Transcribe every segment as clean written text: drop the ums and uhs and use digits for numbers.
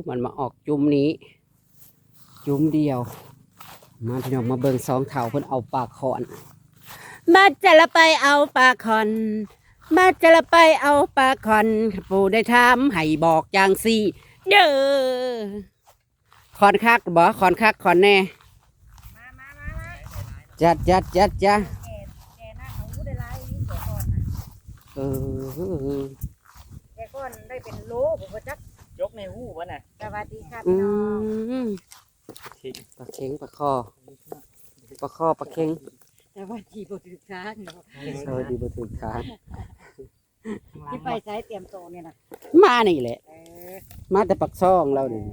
มันมาออกจุ่มนี้จุ่มเดียวมาพี่น้องมาเบิ่งสองเถาเพิ่นเอาปลาขอนมาจะละไปเอาปลาขอนมาจะละไปเอาปลาขอนปู่ได้ถามให้บอกจังซี่เด้อขอนคักบ่ขอนคักขอนแน่จัดจ้ะแกนั่งเอาได้หลายแกก่อนนะแกก่อนได้เป็นโลผมก็จักยกในหูวะน่ะสวัสดีครับพี่น้อง ปลาเค็งปลาคอปลาคอปลาเค็ง สวัสดีบ่ถึกทางเนาะ สวัสดีบ่ถึงทาง ที่ไปใช้เตรียมโตเนี่ยนะ มานี่แหละมาแต่ปักซ่องเรานี่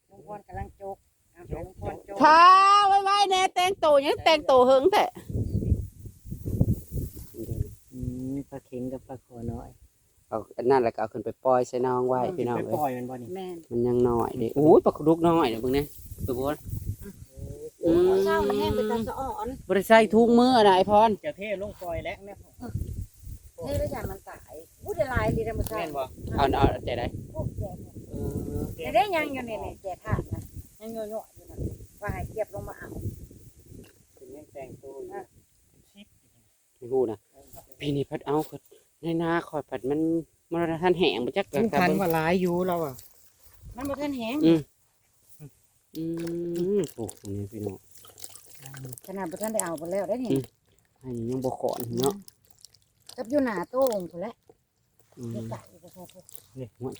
ลุงพรกำลังจกลุงพรจกท้าไว้แน่แต่งโตยังแต่งโตเฮิงแต่ ปลาเค็งกับปลาคอน้อยเอาอันนั้นแหละก็เอาขึ้นไปปล่อยใส่น้องไว้พี่น้อง ไป เอ้ ปล่อยมันบ่นี่ แม่น มันยังน้อยเด้โอ้ยปลาดุกน้อยเด้อเบิ่งนี่ตัวบ่ เศร้านะแห้งเป็นตาสะอ่อน บ่ได้ใส่ถุงมือน่ะไอ้พร จะเทลงปล่อยแล้วแม่ เท่แล้วอย่างมันตายพูดได้หลายดีธรรมชา แม่ ติ นบ่ เอาใจได้ พวกแกแต่ได้ยังอยู่เนี่ยแกถาดนะยังโยๆอยู่นะว่าให้เก็บลงมาเอา เป็นยังแต่งตัวอยู่ชิป ไม่ฮู้นะปีนี้พัดเอาคือในนาคอยพัดมันทันแห้งบ่จัก มันทันว่าหลายอยู่เราอ่ะ มันบ่ทันแห้ง โอ้นี่พี่น้อง ขนาดบ่ทันได้เอาไปแล้วได้นี่ อันนี้ยังบ่ขอนเนาะ กับอยู่หน้าโต้งพุ่นแหละ ไก่ก็พอ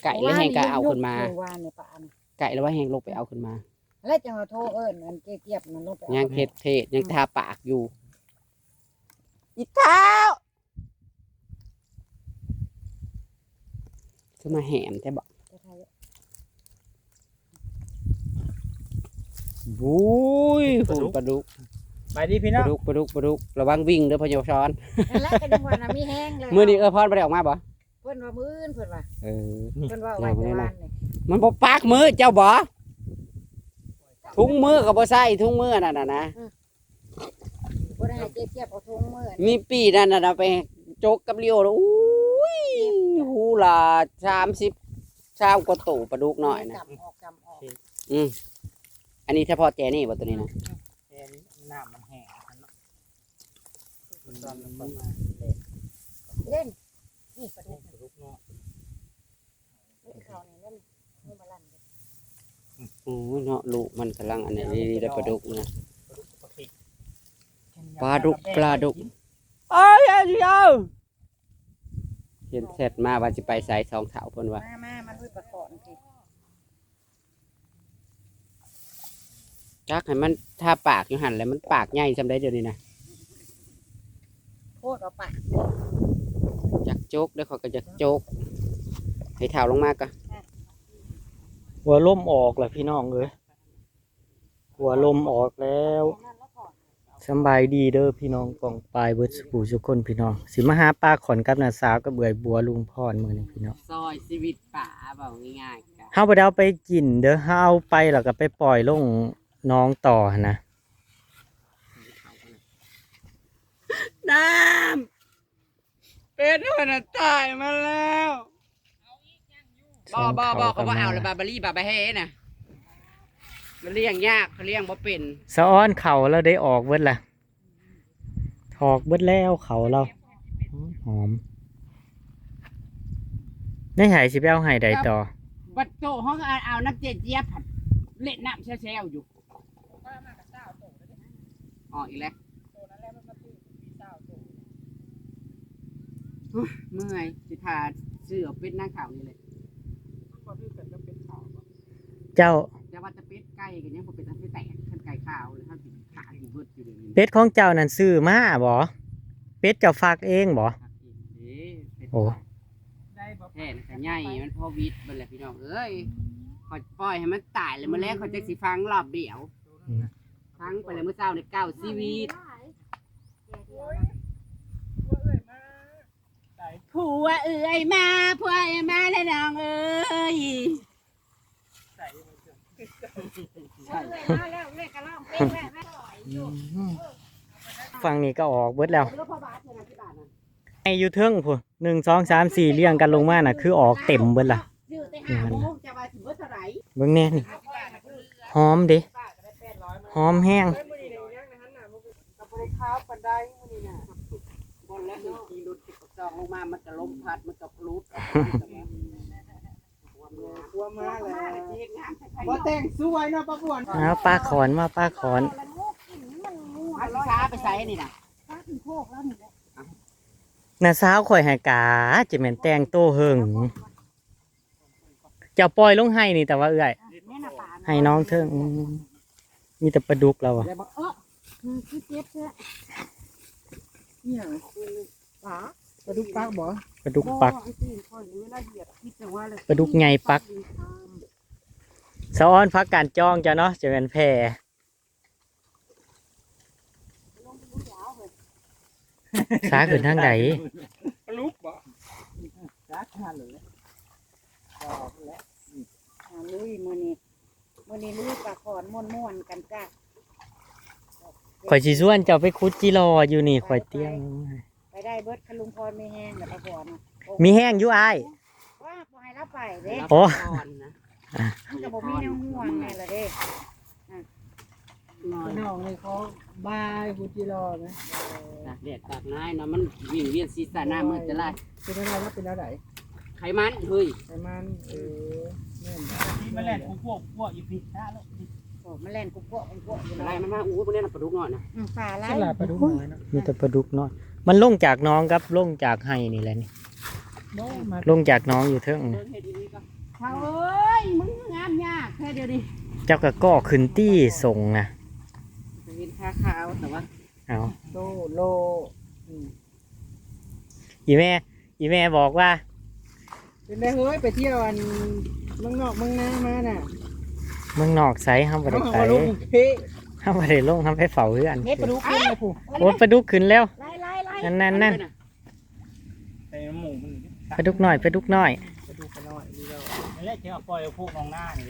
ไก่แล้วแห้งก็เอาขึ้นมา วานในป่า ไก่แล้วว่าแห้งลงไปเอาขึ้นมา แล้วจังว่าโทรเอิ้นอันเกียบมันลงไป ยังเทศยังทาปากอยู่อีเท้าคือมาแหมแต่บอกบุ้ยฝุ่นปลาดุก ไปดิพี่ ป น้อ ลาง ดุกระวังวิ่งเด้อพะโยชอน แล้วก็จังว่าน่ะมีแห้งเลย มื้อนี้พรบ่ได้ออกมาบ่ เพิ่นว่ามื้นเพิ่นว่า เออ เพิ่นว่าไว้แต่วันนี่ มันบ่ปากมือเจ้าบ่ถุงมือก็บ่ใส่ถุงมือนั่นน่ะนะ บ่ได้ให้เกียบเอาทงมื้อ มีปีนั่นน่ะไปจกกับเลียวแล้วอุ้ยหูละ30ชาวกว่าโตปลาดุกน้อยนะ จำออก อันนี้เฉพาะแจนี่บ่ตัวนี้นะ แค่นี้น้ำมันแห้งเนาะตอนมันมา เล่นนี่ปลาดุก ลูกเนาะ เขานี่เล่นนี่บ่ลั่น โอ้ยเนาะลูกมันกำลังอันนี้นี่ได้ปลาดุกนะปลาดุกโอ้ยเจ้าเห็นเสร็จมาว่าสิไปใส่สองเถาเพิ่นว่า มาด้วยปลาขอนพี่ จักให้มันถ้าปากอยู่หั่นแล้วมันปากใหญ่ซำได้เดี๋ยวนี้นะ โคตรเอาปะ จักโจกเด้อเขาก็จักโจกให้เถาลงมาก็ หัวลมออกแล้วพี่น้องเอ้ยหัวลมออกแล้วสบายดีเด้อพี่น้องกองปลายเบิดสู่ทุกคนพี่น้องสิมาหาปลาขอนกับน้าสาวกับเบื่อยบัวลุงพรมื้อนี้พี่น้อง ซอยชีวิตป่าเว้าง่ายๆกัน เฮาบ่ได้เอาไปกินเด้อเฮาเอาไปแล้วก็ไปปล่อยลงน้องต่อหั่นนะ น้ำเป็นคนตายมาแล้วบ่เขาบ่เอาแล้วบาบารี่บาบาเฮน่ะมันเลี้ยงยากเขาเลี้ยงบ่เป็น สะอ้อนเขาเราได้ออกเบิดล่ะถอกเบิดแล้วเขาเราหอมได้หายสิไปเอาให้ใดต่อ บัดโตห้องเอาน้ำเจี๊ยบผัดเล่นน้ำแช่ๆอยู่อ๋ออีกแล้วเมื่อยสิทาเสื้อเป็ดหน้าขาวนี่เลย เจ้า แต่ว่าจะเป็ดไก่กันยังบ่เป็นอันที่แตกขั้นไก่ขาวเลยถ้าสิขาอยู่เบิดอยู่เดี๋ยวนี้ เป็ดของเจ้านั่นซื้อมาบ่เป็ดเจ้าฝากเองบ่โอ้ แท่นขใหญ่มันพอวิทย์เบิ่นแหละพี่น้องเอ้ยขอยปล่อยให้มันตายเลยมื้อแรกเขาจะสิฟังรอบเดียวฟังไปเลยมื้อเช้าใน9ชีวิตผัวเอ้ยมาผัวเอ้ยมาแล้วน้องเอ้ย มาแล้วเล่นกระล่องเป็นแม่ ฝั่งนี้ก็ออกเบิดแล้วไอ้อยู่เทิงพุ่น1 2 3 4เรียงกันลงมาน่ะคือออกเต็มเบิดล่ะ ยืดแต่ นี่หั่นน่ะ จะว่าสิเบิดเท่าไหร่ เบิ่งแน่นี่หอมเด้หอมแห้ง ก็บ่ได้ข้าวปานใดมื้อนี้น่ะบ่แล้วขี่รถติดกับจองลงมามันก็ลมพัดมันก็พลุดกลัวมาแล้วบ่แต่งสวยเนาะป้าบวน เอาปลาขอนมาปลาขอน อาสิช้าไปใส่นี่น่ะ น้าสาวข่อยให้กาจะแม่นแต่งโตเฮิงเจ้าปล่อยลงให้นี่แต่ว่าเอื้อยให้น้องเทิงมีแต่ปลาดุกเราอะ ได้บ่คือเจ็บแท้ เนี่ยปลาดุกปักบ่ ปลาดุกปัก ไอ้ที่ค่อยเวลาเหยียบคิดจังว่าเลย ปลาดุกใหญ่ปักสะอ้อนพักการจ้องจ้ะเนาะจะเป็นแพร่สาขึ้นทางใด ปลาลุกบ่รักหันเลยบอกแล้ว ลุยมื้อนี้ลุยปลาขอนม่วนๆกันจ้า ข่อยสิส่วนเจ้าไปคุดจิรออยู่นี่ข่อยเตรียม ไปได้เบิดคลุงพรไม่แห้งแล้วปลาขอน มีแห้งอยู่อ้าย ว่าบ่ให้เราไปเด้ โอ้ ก่อนนะ มันก็บ่มีแนวห่วงแน่ล่ะเด้ นอน น้องนี่เขาบายบุจิรอนะ ตากแดดตากน้ายเนาะมันวิ่งเวียนศีรษะหน้ามืดจะไล่ เป็นอะไรแล้วเป็นอะไร ไขมันเฮ้ย ไอ้มันแม่น มันแล่นพวกอยู่ผิดซะแล้ว โอ้มันแล่นกุ๊กอยู่ อะไร แล้ว มันมาอู้พวกนี้น่ะปลาดุกน้อยนะ ปลาไหล ฉลาดปลาดุกน้อยเนาะ มีแต่ปลาดุกน้อยมันลงจากน้องครับลงจากไห้นี่แหละนี่ น้องมา ลงจากน้องอยู่เทิง เดินเฮ็ดดีๆก็เขาเอ้ยมึงงามยากแค่เดียวนี้ เจ้าก็ก่อขึ้นตี้ส่งนะ จะเห็นขาขาวแต่ว่า เอา โลโล อีแม่บอกว่า เป็นได้เฮ้ยไปเที่ยวอันเมืองนอกเมืองนามาน่ะ เมืองนอกไสห้ามบ่ได้ไป ลงเพ่ ห้ามบ่ได้ลงห้ามไปเฝ้าเพื่อน เฮ็ดปลาดุกเลยผู้ โอ้ปลาดุกขึ้นแล้ว ไล่ นั่นปลาดุกน้อย ปลาดุกน้อยนี่เรา แล้วจะเอาปล่อยพวกน้องหน้านี่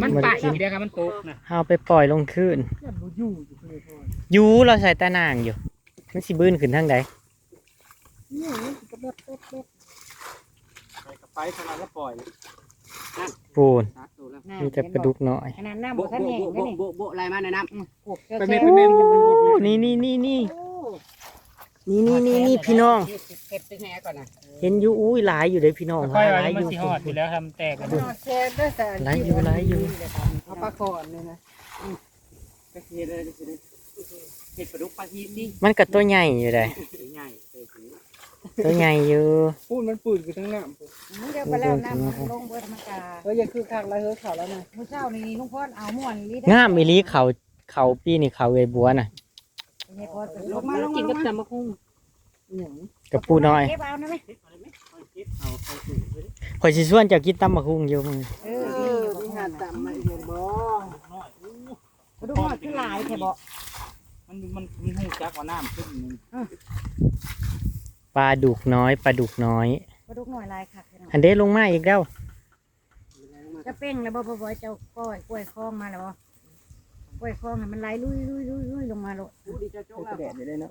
มันไปเดียวครับมันตกนะ เอาไปปล่อยลงคืน แค่บ่อยู่อยู่เลยพ่อ อยู่เราใส่ตานางอยู่มันสิบื้นขึ้นทางใด เนี่ยมันก็แบบไปขนาดละปล่อย ปูน สาธุแล้ว มีแต่ปลาดุกน้อย ขนาดน้ำ โบ บ่ทันแห้งเลยนี่ โบอะไรมาในน้ำ ไปเม็ดไปเม็ด โอ้นี่พี่น้อง เก็บตึกแหก่อนนะ เห็นอยู่อุ้ยหลายอยู่เลยพี่น้อง ค่อย ห ว่า ลาย มัน อยู่ สิฮอดอยู่แล้วทำแตกกัน แชร์ได้แต่ หลายอยู่ เอาปลาคอนเลยนะ ก็เฮ็ดเลยเฮ็ดปลาดุกปลาทีสิ มันก็ตัวใหญ่อยู่เลย ใหญ่เต็มที่ ตัวใหญ่อยู่ พูดมันปืนอยู่ทั้งน้ำ มึงเดี๋ยวไปแล้วน้ำลงเบิดมันกา เฮ้ยอย่าคือคักแล้วเฮ้ยข่าวแล้วนะ มื้อเช้านี่ลุงพรเอาม่วนลี งามอีหลีเขาปีนี่เขาไอ้บัวน่ะ นี่พอ ลงมากินกับจำมะคุ้ง อย่าง กับปูน้อย เก็บเอานะแม่ เอาไปสู่ ข่อยสิส่วนเจ้ากินตำบักหุ่งอยู่มึง มีหาดต่ำมาอีกบ่ บ่ดูว่าคือหลายแท้บ่ มันหูจักว่าน้ำขึ้นนึง ปลาดุกน้อย บ่ดูหน่อยหลายคัก อันเด้ลงมาอีกแล้ว จะเป้งแล้วบ่เจ้าก้อยกล้วยคองมาแล้วบ่กล้วยคองมันไหลลุยลงมาโลด ดูดิเจ้าโจ้ กระแดดอยู่เลยนะ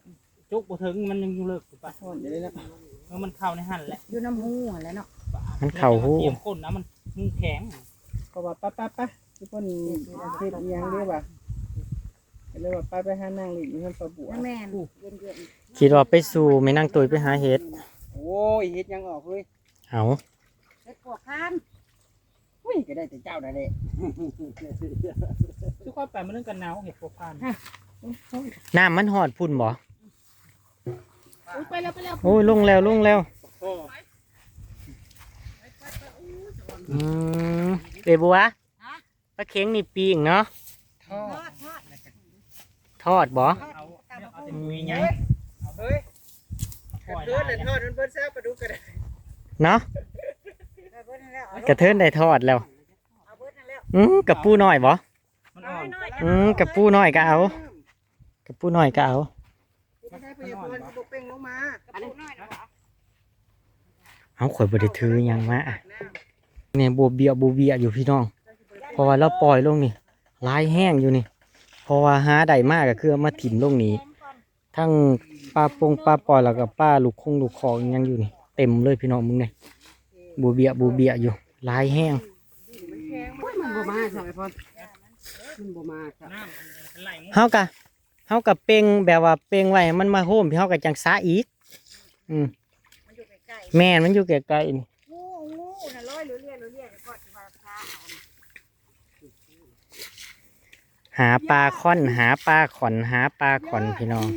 จุกบ่ถึงมันยังอยู่เลิก ปลาทอดอยู่เลยนะ มันเข้าในหั่นแหละ อยู่น้ำหูหั่นแหล้วเนาะ มันเข่าหู เตรียมก้นนะมันแข็ง ก็ว่าป้าทุกคนเฮ็ดยังได้ป่ะเลยว่าไปหานางหลีมันปลาบัว แม่นเย็น คิดว่าไปสู่ไม่นั่งตุยไปหาเห็ด โอ้ยเฮ็ดยังออกเลย เอา ๆเฮ็ดปวกคาน อุ้ยก็ได้แต่เจ้าได้เลย ทุกคนไปมันเรื่องกันหนาวเห็ดพวกพัน น้ำมันหอดพุ่นบ่ ไปแล้ว โอ้ยลงแล้วเอบัวปลาเค็งนี่ปีงเนาะ ทอด ทอดบ่ เอาแต่มือไง เฮ้ยเกินเลยทอดมันเพิ่นแซ่บปลาดุกก็ได้ เนาะ เอาเบิดนั่นแล้วเอา กระเทินได้ทอดแล้ว เอาเบิดนั่นแล้ว กับปูน้อยบ่ มันอ่อน กับปูน้อยก็เอากับปูน้อยก็เอา ไม่ใช่พยาบาลบ่เป่งลงมา อันนี้น้อยนะ เอาข่อยบ่ได้ถือหยังมาเนี่ยบัวเบียอยู่พี่น้องเพราะว่าเราปล่อยลงนี่ลายแห้งอยู่นี่เพราะว่าหาได้มากก็คือเอามาถิ่มลงนี้ทั้งปลาปล่อยแล้วก็ปลาลูกคงลูกคอยังอยู่นี่เต็มเลยพี่น้องมึงเนี่ย บูเบียอยู่หลายแห้ง มันบ่มาครับไอ้พอมันบ่มาครับ น้ำเป็นไหลมุก เฮากะเป่งแบบว่าเป่งไว้ให้มันมาโฮมพี่เฮากะจังซาอีกมันอยู่ใกล้ๆ แม่นมันอยู่ไกลๆนี่ งูน่ะร้อยเรื่อยก็สิว่าพาเอา หาปลาค่อนหาปลาขอนหาปลาขอนพี่น้อง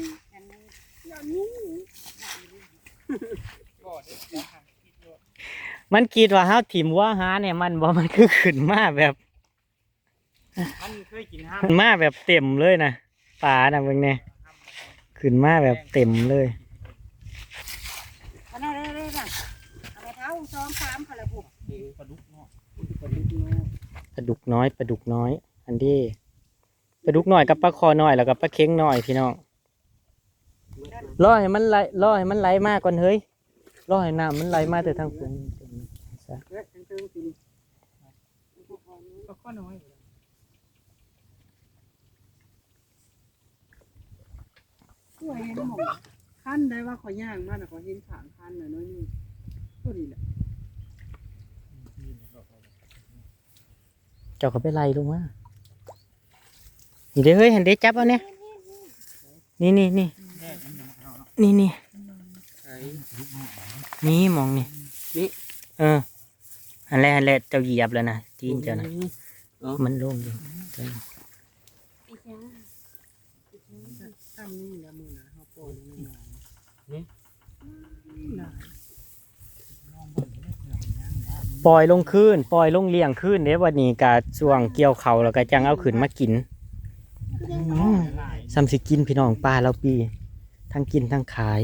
มันคิดว่าเฮาถิ่มว่าหาเนี่ยมันบ่มันคือขึ้นมาแบบ มันเคยกินห้าม ขึ้นมาแบบเต็มเลยนะปลาน่ะเบิ่งแน่ขึ้นมาแบบเต็มเลย อันนั้นเลยๆน่ะเอาไปเท้า2 3เขาละพุ ปลาดุกเนาะ ปลาดุกน้อย อันนี้ปลาดุกน้อยกับปลาคอน้อยแล้วก็ปลาเค็งน้อยพี่น้องรอให้มันไหลมากก่อนเฮ้ยรอให้น้ำมันไหลมาแต่ทางฝุ่น ก็ข้อน้อย สวยหมองขั้นได้ว่าขอย่างมากนะขอเห็นขางขั้นหน่อยน้อยนี่ก็ดีแหละ เจ้าก็ไปไล่ลงมานี่เด้อเฮ้ยเห็นเด้จับเอาเนี่ยนี่มองนี่ นี่ อันแรกเจ้าเหยียบแล้วนะจีนเจ้านะมันโล่งอยู่ ตั้มนี่นะมือนะเขาโปรยนี่ ปล่อยลงคืนปล่อยลงเลี้ยงคืนเด้วันนี้กะช่วงเกี่ยวเขาแล้วก็จังเอาขึ้นมากินซ้ำสิกินพี่น้องปลาเราปีทั้งกินทั้งขาย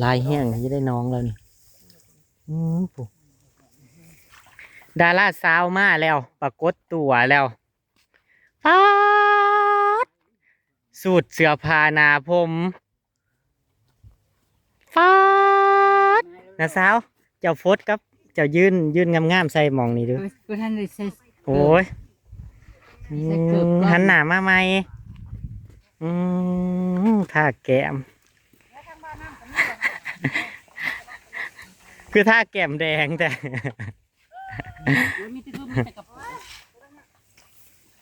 ลายแห้งจะได้น้องแล้วนี่ปุ๊ดาราสาวมาแล้วปรากฏตัวแล้วป๊าดสูตรเสื้อผ้าหนาผมป๊าดนะสาวเจ้าโฟดกับเจ้ายืนงามๆใส่หมองนี่ดู ก็ท่านได้ใส่ โอ้ย ใส่เกือบก่อน หันหน้ามาใหม่ท่าแก้ม คือท่าแก้มแดงแต่ มีแต่กระปุก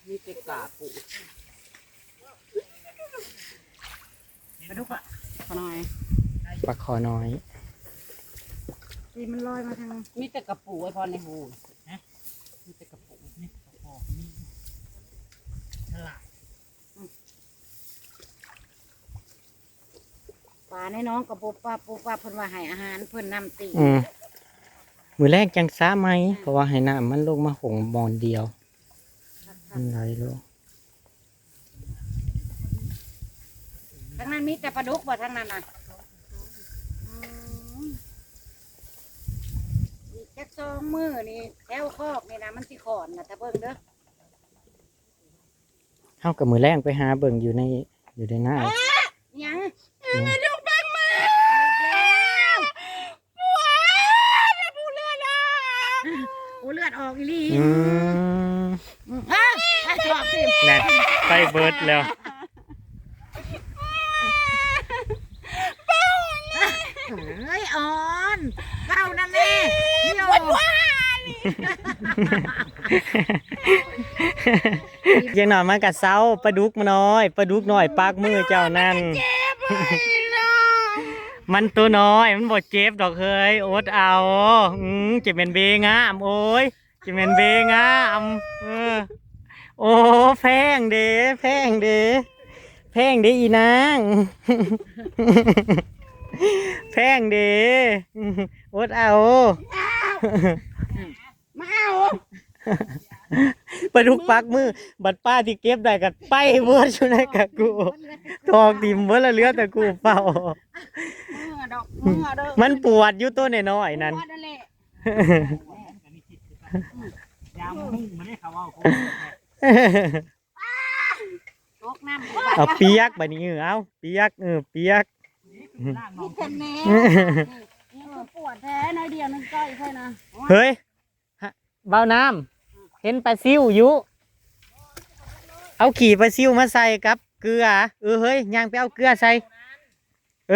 มีแต่กาปูมาดูค่ะขอหน่อย ปลาคอน้อย ที่มันลอยมาทาง มีแต่กระปูไอ้พอในหูมีแต่กระปู นี่กระพอกนี่ฉลาด ปลาในน้องกับปูปลาเพิ่นว่าให้อาหารเพิ่นนำตี มือแรกจังซ้าไหม เพราะว่าให้น้ำมันลงมาหงบอลเดียว มันไหลลง ทางนั้นมีแต่ปลาดุกบ่ทางนั้นน่ะอีกจัก2 มื้อนี่แถวคอกนี่นะมันสิขอนน่ะถ้าเบิ่งเด้อ เข้ากับมือแรกไปหาเบิ่งอยู่ในหน้า ยัง มาดู โอ้เลือดออกอีหลี ชอบสิ แน่ไปเบิร์ดแล้ว เฮ้ยอ่อนเป้านั่นแน่พี่โอ ยังนอนมากับเซาปลาดุกมาน้อยปลาดุกน้อยปากมือเจ้านั่น มันตัวน้อยมันบ่เจ็บดอกเฮ้ยอดเอาจะเป็นเบงามโอ้ยจะเป็นเบงามโอ้แพงเด้แพงเด้อีนางแพงเด้อดเอา มาเอา ปลาดุกปักมือบัดป้าที่เก็บได้กัไปเบิดอยู่ในกะกูทองติมเบิดแล้วเหลือแต่กูเป่า ดอกมือเด้อ มันปวดอยู่ตัวน้อยๆนั่น ปวดนั่นแหละ ยามมุ่งมันได้ข่าวว่าเขา ตกน้ำ เอาเปียกบัดนี้เอาเปียกเปียก ล่างน้อ นี่ ง เทนเน่นี่คือปวดแท้น้อยเดียวนึงก้อยใช่นะ เฮ้ยเบาน้ำเห็นปลาซิวอยู่เอาขี่ปลาซิวมาใส่กับเกลือเฮ้ยย่างไปเอาเกลือใส่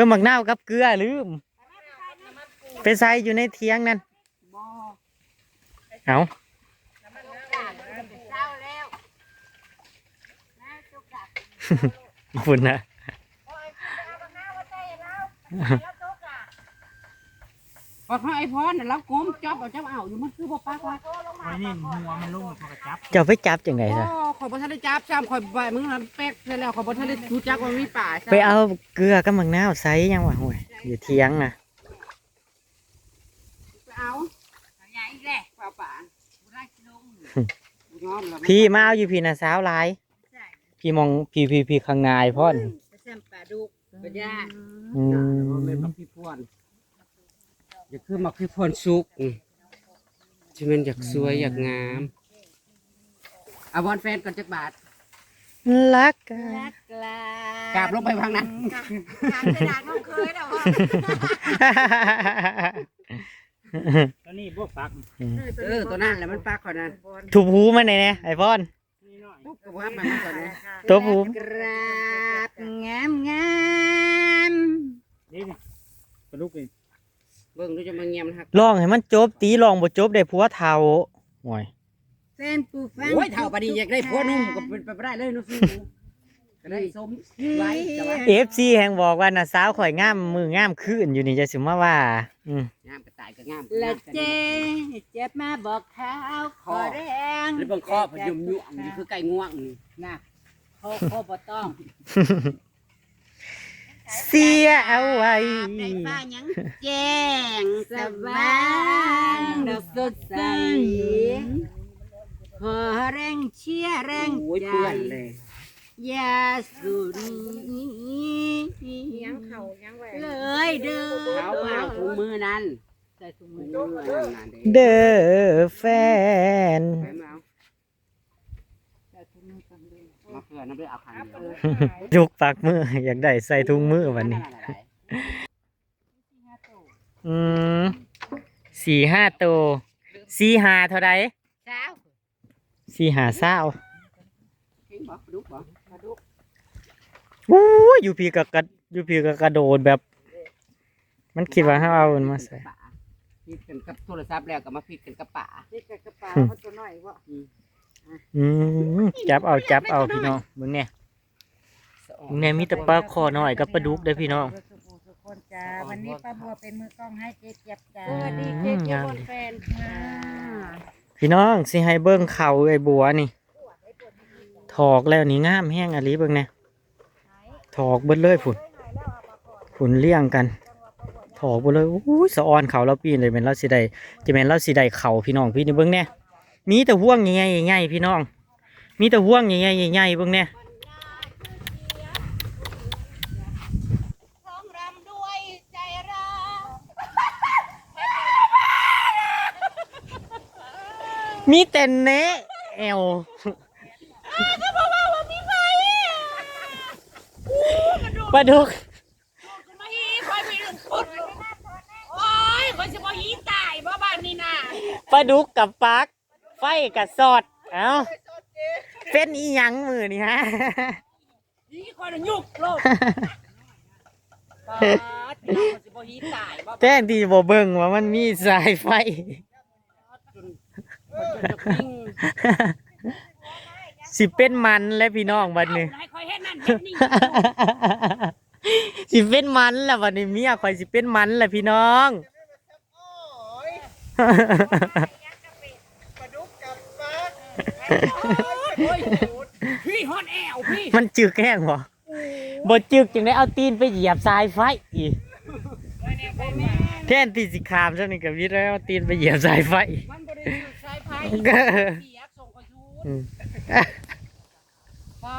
หมักนาวกับเกลือลืมไปใส่อยู่ในเทียงนั่น บ่ เอา เศร้าแล้วนะจุกดัก คุณนะ โอ้ยเอามาหน้าว่าใจแล้วจุกอ่ะ พอไอ้พรน่ะเราก้มจับเอาอยู่มันคือบ่ปักว่า ไว้นี่หัวมันลุ่มพอกระจับ เจ้าไปจับจังไง โอ้ ซะ ข่อยบ่ทันได้จับจ้ำข่อยบ่ายมึงนั้นแป๊กเสร็จแล้วข่อยบ่ทันได้รู้จักว่ามีป่า ไปเอาเกลือกับมังนาวใส่ยังวะห่วยอยู่เที่ยงนะ เอา ใหญ่แหละ ป่าป่า บุได้กิโล ยอมแล้ว พี่มาเอาอยู่พี่นะสาวหลาย ใช่ พี่มองพี่ข้างในพ่อน ไปแซมปลาดุกปลาย่า อื บ่แม่น ม บักพี่พรอย่าคือมักพี่พรสุกที่มันอยากสวยอยากงามเอาบอลแฟนก่อนจักบาท รักกัน ลักลาก ราบลงไปพังนั้น กราบกระดาษน้องเคยแล้วว่า ตอนนี้พวกฟัก ตัวนั้นแหละมันปากก่อนนั้น ถูกหูมันไหนเนี่ยไอพ่อน นี่หน่อย ปุ๊บก็ว่ามันก่อนนะ ตัวหู กราบงามงาม นี่นี่ปลาดุกนี่ เบิ่งดูจะมาเงียบนะครับ ลองให้มันจบตีลองบ่จบได้ผัวเฒ่าห่วย แฟนปูฟัง โอ้ยเท่าปานนี้อยากได้ผัวหนุ่มก็เป็นไปบ่ได้เลยเนาะสู้ก็ได้สมไว้จะว่า FC แห่งบอกว่าน่ะสาวข่อยงามมืองามคืนอยู่นี่จะสิมาว่า งามก็ตายก็งาม ละเจเจ็บมาบอกเท้าขอแรง หรือเบิ่งคอพยุมยุ่งนี่คือไก่ง่วงนี่นะ โคบ่ต้อง เสียเอาไว้ ได้ฟ้ายังแจ้งสว่างดอกสดใสขอแรงเชียร์แรง โอ้ย ใจ เปื่อนเลย ยาสุนียังเข่ายังไว้เลยเด้อ เขามาเอาถุงมือนั้น ใส่ถุง ถุ มื ง อ มือนั่นเด้ เด้อแฟน ไปมาเอา ใส่ถุงมือกันเลย มาเพื่อนน้ำด้วยเอาคันเดียว จุกปากมืออยากได้ใส่ถุงมือวันนี้ 4-5 ตัว4-5เท่าใด เช้า 4-5เศร้า เก่งบ่ดุบ่ อู้ยอยู่พี่ก็กระโดดแบบ มันคิดว่าให้เอามันมาใส่ พิดกันกับโทรศัพท์แล้วก็มาพิดกันกับป่า ที่กระเป๋าเขาตัวน้อยวะ จับเอาพี่น้องมึงเนี่ยมึงเนี่ยมีแต่ปลาคอน้อยกับปลาดุกเด้อพี่น้อง ทุกคนจ้าวันนี้ป้าบัวเป็นมือกล้องให้เจ๊เจี๊ยบจ้า สวัสดีเจ๊เจ๊บนแฟนค่ะ พี่น้องสิให้เบิ่งเข่าไอ้บัวนี่ถอกแล้วนี่งามแห้งอะลีเบิ่งเนี่ยถอกเบิดเลยฝุ่นเลี้ยงกันถอกเบิดเลยอู้ยสะออนเขาเราปีนเลยแม่นเราสิได้จะแม่นเราสิได้เข่าพี่น้องพี่นี่เบิ่งเนี่ยมีแต่ห่วงใหญ่ๆพี่น้อง มีแต่ห่วงใหญ่ๆเบิ่งเนี่ย ร้องรำด้วยใจรัก มีแต่เนะแอวปลาดุก มาฮีคอยไปดึงพุดโอ้ยคนจะมาฮีตายเพราะบ้านนี้น่ะ ปลาดุกกับปลักไฟกับสอดเอ้าเป็นอีหยังมือนี่ฮะ ฮีคอยยุกโลก เราจะบ่ฮีตายบ่ แต่ที่บ่เบิ่งว่ามันมีสายไฟ จะปิ้ง สิเป็นมันแล้วพี่น้องบัดนี้ ให้คอยเฮ็ดนั่นเฮ็ดนี่ สิเป็นมันแล้วบัดนี้เมียข่อยสิเป็นมันแล้วพี่น้อง พี่ฮอดแอวพี่ มันจึกแห้งบ่บ่จึกจังได้เอาตีนไปเหยียบสายไฟอีกแทนที่สิขามซะนี่ก็วิทย์แล้วเอาตีนไปเหยียบสายไฟ มันบ่ได้อยู่สายไฟเสียบส่งกระชู อืม ปา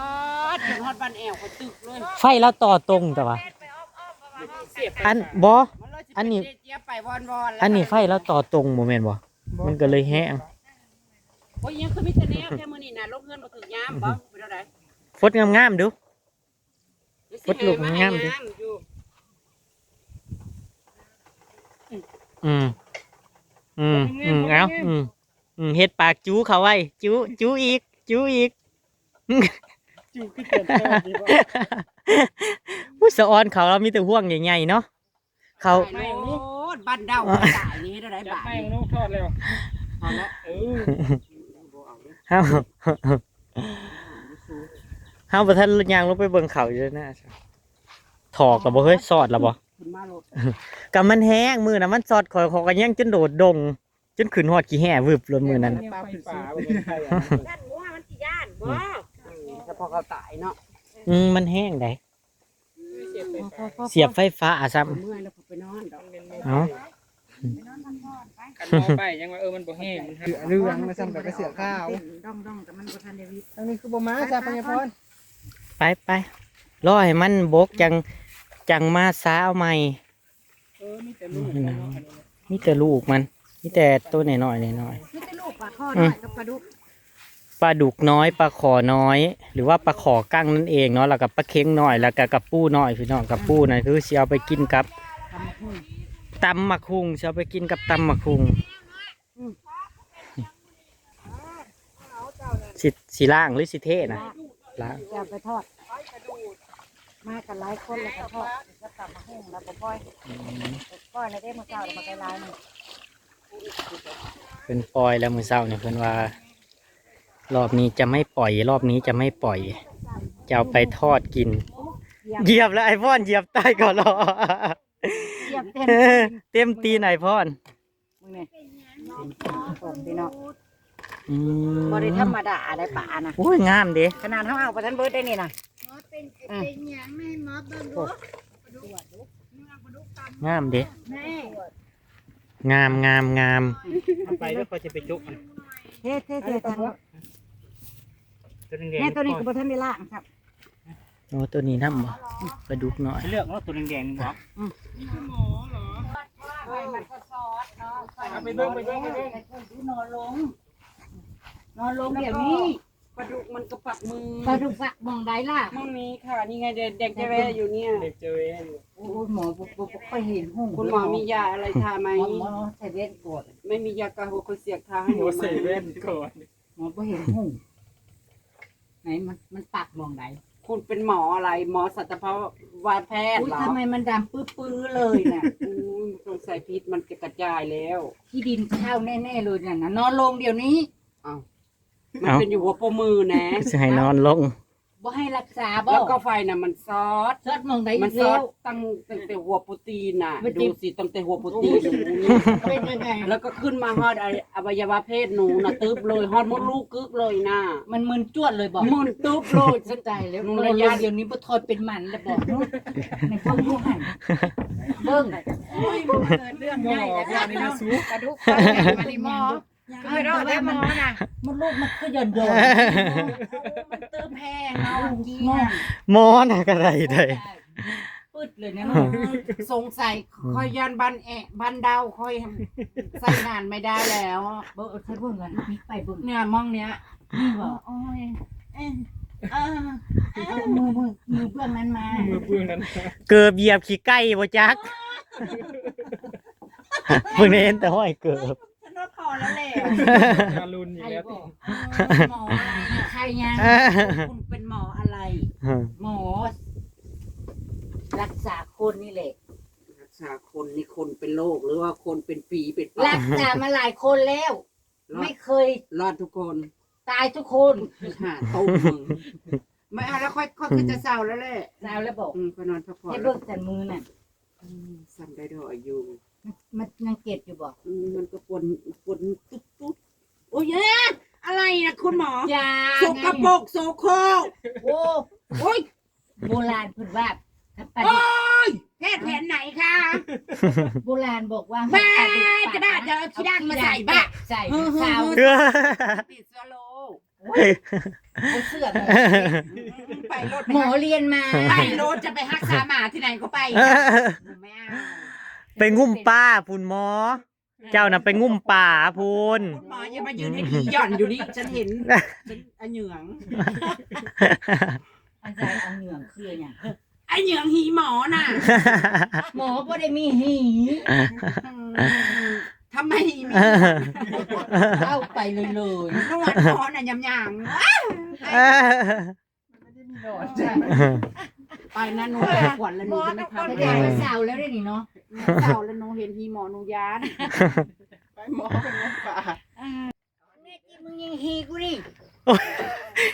ดจนฮอดบ้านแอวเขาตึกเลย ไฟเราต่อตรงแต่ว่า เสียบ อันบ่ มันเลยสิ อันนี้ เจี๊ยบไปวอนๆแล้ว อันนี้ไฟเราต่อตรงบ่แม่นบ่มันก็เลยแห้ง โอ้ยยังคือมีแต่แนวแค่มื้อนี้น่ะลงเงินบ่ถึงยามบ่เป็นเท่าใด ฟดงามๆดู ฟดลูกงามดิ อยู่ เอาเฮ็ดปากจูเขาไว้จูอีก จูขึ้นเต็มดีบ่ ผู้สะออนเขาเรามีแต่ห่วงใหญ่ๆเนาะเขา โอ้บ้านเดาบ้านตายนี่เฮ็ดได้ จับ บาท แม่งลูกทอดแล้ว ฮ พอแล้ว เฮาเฮาบ่ทันย่างลงไปเบิ่งเขาอยู่เลยนะถอกแล้วบ่เฮ้ยสอดแล้วบ่ ขึ้นมาโลด ก็มันแห้งมื้อน่ะมันสอดข่อยก็ยังจนโดดดงจนขึ้นฮอดขี้แห่วึบเลยมื้อนั้น ปลาป่าบ่เป็นไผอ่ะ ด้านหัวมันสิย่านบ่ เฉพาะเขาตายเนาะ มันแห้งได้ พอ เสียบไฟฟ้าซ้ำ เมื่อยแล้วพอไปนอนดอก เอ้า กันมองไปยังว่ามันบ่แห้งมัน เสือเรื่องมาซ้ำกับกระเสือข้าว ด้องๆแต่มันบ่ทันได้วิทย์ ตรงนี้คือบ่มาจ้าพญาพร ไปรอให้มันบกจังมาซาเอาใหม่ มีแต่ลูกเนาะ มีแต่ลูกมันมีแต่ตัวน้อยๆ มีแต่ลูกปลาข้อน้อยกับปลาดุก ปลาดุกน้อยปลาขอน้อย หรือว่าปลาขอกั้งนั่นเองเนาะแล้วกับปลาเค็งน้อยแล้วก็กับปูน้อยพี่น้องกับปูนั่นคือเสียเอาไปกินกับตำหมักคุงเสียเอาไปกินกับตำหมักคุงสิล่างหรือสิเทนะล้าง จะเอาไปทอดมากันหลายคนแล้วก็ทอดก็ตำมาหุ้งแล้วก็ปล่อยแล้วได้มื้อเช้าแล้วมาไกลายนึง เป็นปล่อยแล้วมือเศร้าเนี่ยเพื่อนว่า รอบนี้จะไม่ปล่อย รอบนี้จะไม่ปล่อย จะเอาไปทอดกิน เหยียบแล้วไอพอนเหยียบใต้ก่อนรอ เหยียบเต็ม เต็มตีนไอพอน มึงนี่ผมพี่น้อง อืม บ่ได้ธรรมดาได้ป่านะ โอ้ยงามเด้ ขนาดเฮาเอาไปทันเบิดได้นี่น่ะ งามเด้งาม ไปแล้วก็จะไปจุก เท่ๆๆทัน ตัวแดง แม่ตัวนี้ก็บ่ทันได้ล้างครับ โอ้ตัวนี้น้ำบ่กระดูกหน่อย เลือกว่าตัวแดงๆบอก ไปเบิ่ง นอนลงเดี๋ยวนี้ ปลาดุกมันกระปักมือ ปลาดุกฝักมองได้ล่ะ มั่งนี้ค่ะนี่ไงเด็กจะแวอยู่เนี่ย เด็กเจออยู่ โอ้ยหมอบ่ไปเห็นหุ้ง คุณหมอมียาอะไรทาไหม หมอใส่เวทกด ไม่มียากระหัวคนเสียกทาให้ห หั นู ว ไหม ใส่แว่นก่อน หมอบ่เห็นหุ้งไหนมันปักมองได้ คุณเป็นหมออะไร หมอสัตวแพทย์ อุ้ย เหรอ ทำไมมันดำปื้อๆเลยน่ะ สงสัยพิษมันจะกระจายแล้ว ที่ดินเข้าแน่ๆเลยน่ะนอนลงเดี๋ยวนี้ มันเป็นอยู่หัวโปมือนะ จะให้นอนลง บ่ให้รักษาบ่ แล้วก็ไฟน่ะมันซอส ซอดมองได้ มันซ แล้ อ ว สตั้งแต่หัวโปรตีนน่ะ มัน ดูสิตั้งแต่หัวโปรตีนหนูนี่ เป็นยังไง แล้วก็ขึ้นมาฮอดอวัยวะเพศหนูน่ะตึ๊บเลยฮอดมดลูกกึกเลยน่ะ มันมึนจวดเลยบอก มึนตึ๊บเลยสนใจ แล้ แล้ว ว น นู อน ระ ล ยะ งเดี๋ยวนี้บ่ทอดเป็นมันแล้วบอกเนาะในความรู้หันเบิ่ง เกิดเรื่องใหญ่แล้วนี่นะสู้ กระดูกมันหมอเคยรอดแล้วหมอน่ะมันลูกมันก็ย่อนมันเติมแพงเอาจริง หมอน่ะก็ได้ได้ ปึดเลยนะ สงสัยคอยยันบันดาวคอยใส่งานไม่ได้แล้ว เบิ่งใช้เบิ่งกันพลิกไปเบิ่ง เนี่ยมองเนี้ย นี่บ่โอ้ยมือเบื้องนั้นมา มือปืนนั้น เกือบเหยียบขี้ไก่บ่จักเพิ่งได้เห็นแต่ห้อยเกือบ ฉันว่าพอแล้วแหละ การุนอีกแล้ว หมออะไรใครยังคุณเป็นหมออะไร หมอ รักษาคนนี่แหละ รักษาคนนี่คนเป็นโรคหรือว่าคนเป็นปีเป็นปอ รั ด กษามาหลายคนแล้ว ไม่เคย รอดทุกคน ตายทุกคน หาต้มมึงไม่เอาแล้วค่อยคือจะเศร้าแล้วแหละ สาวแล้วบอก ก็นอนพักผ่อน ให้เบิ่งแต่มือน่ะ สั่นได้ดอกอยู่ มันยังเก็บอยู่บอก มันก็ปนตุ๊บตุ๊บโอ้ยอะไรนะคุณหมอ จ้า สกปรกโสโครก โอ้ โอ้ย โบราณพูดว่าถ้าปลา โอ้ ดุก ยแพทย์แผนไหนคะ โบราณบอกว่า แม่จะได้จะเอาขี้ด้านมาใส่บ้า ใส่สาว ติดเชื้อโรค เอาเสื้อ ไปรถ หมอเรียนมา ไปรถจะไปฮักษาหมาที่ไหนก็ไปไม่เอา ไปงุ่มป้าพูนหมอ เจ้าน่ะไปงุ่มป่าพูน คุณหมออย่ามายืนให้ผีหย่อนอยู่นี่ฉันเห็นฉันอันเหยือง อาจารย์เอาเหงื่อคืออย่าง ไอเหยืองหีหมอน่ะ หมอบ่ได้มีหี ทำไมมี เข้าไปเลย นวดหมอน่ะยำยางไปนะหนูไปขวัญแล้วหนูจะไม่ ๆแส ทำ ดงว่าสาวแล้วได้นี่เนาะ เศร้าแล้วหนูเห็นหีหมอหนูยาน ไปหมอเป็นหมอป่า ฮีกูนี่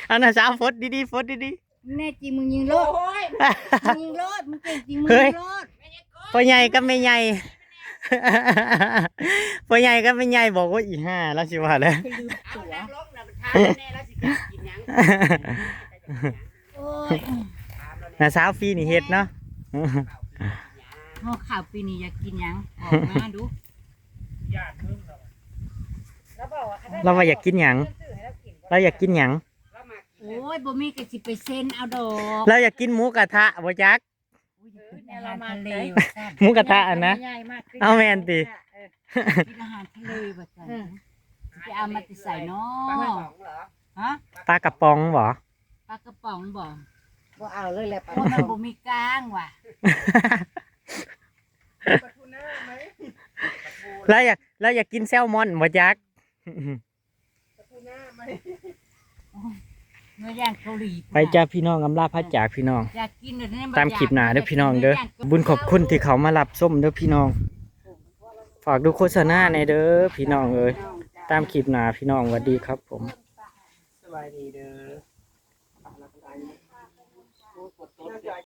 อันน่ะสาวฟดดีๆฟดดี แน่จริงมึงยิงรถมึงยิงรถมึงเก่งจริงมึง เฮ้ย ยิงรถ ๆพ่อใหญ่ก็ไม่ใหญ่ พ่อใหญ่ก็ไม่ใหญ่บอกว่าอีห่าแล้วสิว่าแล้ว ลืมตัว ลงน่ะมันทานแน่แล้วสิจะกินหยัง โอ้ย น่ะสาวฟรีนี่เฮ็ดเนาะ ห่อข่าวปีนี้อยากกินหยังออกมาดู ญาติมึงเหรอ เราว่าอยากกินหยังเราอยากกินหยัง โอ้ยบ่มีก็สิไปเซ็นเอาดอก เราอยากกินหมูกระทะบ่จัก อาหารทะเลว่ะจ้ะ หมูกระทะอะนะเอาแม่นติ กินอาหารทะเลว่ะจ้ะจะไปเอามาติใส่เนา ปลากระ ะ ป๋องเหรอ ฮะ ปลากระป๋องบ่ ปลากระป๋องบ่ บ่เอาเลยแหละ เพราะมันบ่มีกลางว่ะ ปลาทูน่าไหม เราอยากกินแซลมอนบ่จัก ปลาทูน่าไหม เนื้อย่างเกาหลี ไปจ้าพี่น้องอำลาพัดจากพี่น้อง อยากกินเดี๋ยวนี้ ตามคลิปหน้าเด้อพี่น้องเด้อบุญขอบคุณที่เขามารับส้มเด้อพี่น้อง ฝากดูโฆษณาในอยเด้อพี่น้องเอ้ยตามคลิปหน้าพี่น้องสวัสดีครับผม สบายดีเด้อ